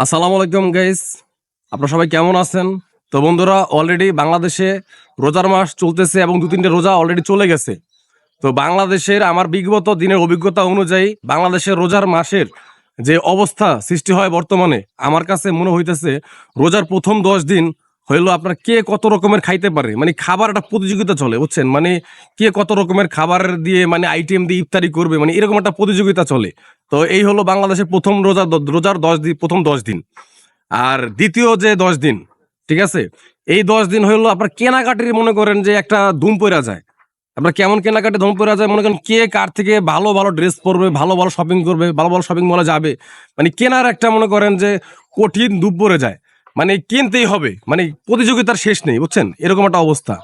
আসসালামু আলাইকুম গাইস, আপনারা সবাই কেমন আছেন? তো বন্ধুরা, অলরেডি বাংলাদেশে রোজার মাস চলতেছে এবং 2-3টে রোজা অলরেডি চলে গেছে। তো বাংলাদেশের আমার বিগত দিনের অভিজ্ঞতা অনুযায়ী বাংলাদেশের রোজার মাসের যে অবস্থা সৃষ্টি হয় বর্তমানে, আমার কাছে মনে হইতেছে রোজার প্রথম 10 দিন হইলো আপনার কে কত রকমের খাইতে পারে, মানে খাবার একটা প্রতিযোগিতা চলে, বুঝছেন? মানে কে কত রকমের খাবার দিয়ে মানে আইটেম দিয়ে ইফতারি করবে, মানে এরকম একটা প্রতিযোগিতা চলে। তো এই হলো বাংলাদেশের প্রথম রোজার 10 দিন, প্রথম 10 দিন। আর দ্বিতীয় যে 10 দিন, ঠিক আছে, এই 10 দিন হইলো আপনার কেনাকাটির, মনে করেন যে একটা ধুম পড়া যায়। আপনার কেমন কেনাকাটি ধুম পড়া যায়, মনে করেন কে কার থেকে ভালো ভালো ড্রেস পরবে, ভালো ভালো শপিং করবে, ভালো ভালো শপিং মলে যাবে, মানে কেনার একটা মনে করেন যে কঠিন ধূপ পড়ে যায়। মানে কিনতেই হবে, মানে প্রতিযোগিতার শেষ নেই, বুঝছেন? এরকম একটা অবস্থা।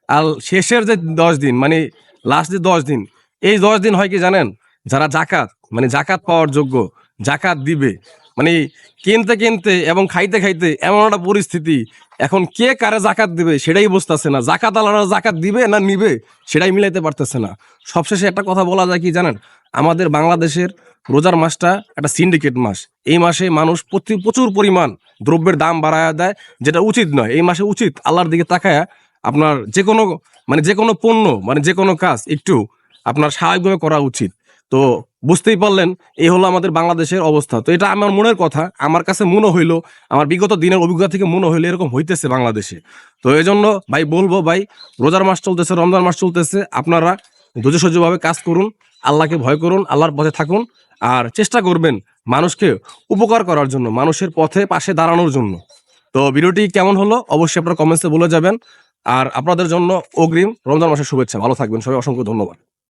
আর শেষের যে 10 দিন, মানে লাস্ট যে 10 দিন, এই 10 দিন হয় কি জানেন? যারা জাকাত, মানে জাকাত পাওয়ার যোগ্য, জাকাত দিবে, মানে কিনতে কিনতে এবং খাইতে খাইতে এমন একটা পরিস্থিতি, এখন কে কারে জাকাত দিবে সেটাই বুঝতেছে না। জাকাত আলাদা, জাকাত দিবে না নিবে সেটাই মিলাইতে পারতেছে না। সবশেষে একটা কথা বলা যায় কি জানেন? আমাদের বাংলাদেশের রোজার মাসটা একটা সিন্ডিকেট মাস। এই মাসে মানুষ প্রচুর পরিমাণ দ্রব্যের দাম বাড়ায় দেয়, যেটা উচিত নয়। এই মাসে উচিত আল্লাহর দিকে তাকায়া আপনার যে কোনো, মানে যে কোনো পণ্য, মানে যে কোনো কাজ একটু আপনার স্বাভাবিকভাবে করা উচিত। তো বুঝতেই পারলেন, এই হলো আমাদের বাংলাদেশের অবস্থা। তো এটা আমার মনের কথা, আমার কাছে মনে হইলো, আমার বিগত দিনের অভিজ্ঞতা থেকে মনে হইলো এরকম হইতেছে বাংলাদেশে। তো এই জন্য ভাই বলবো, ভাই রোজার মাস চলতেছে, রমজান মাস চলতেছে, আপনারা ধৈর্য সহ্যভাবে কাজ করুন, আল্লাহকে ভয় করুন, আল্লাহর পথে থাকুন, আর চেষ্টা করবেন মানুষকে উপকার করার জন্য, মানুষের পথে পাশে দাঁড়ানোর জন্য। তো ভিডিওটি কেমন হলো অবশ্যই আপনারা কমেন্টসে বলে যাবেন। আর আপনাদের জন্য অগ্রিম রমজান মাসের শুভেচ্ছা। ভালো থাকবেন সবাই, অসংখ্য ধন্যবাদ।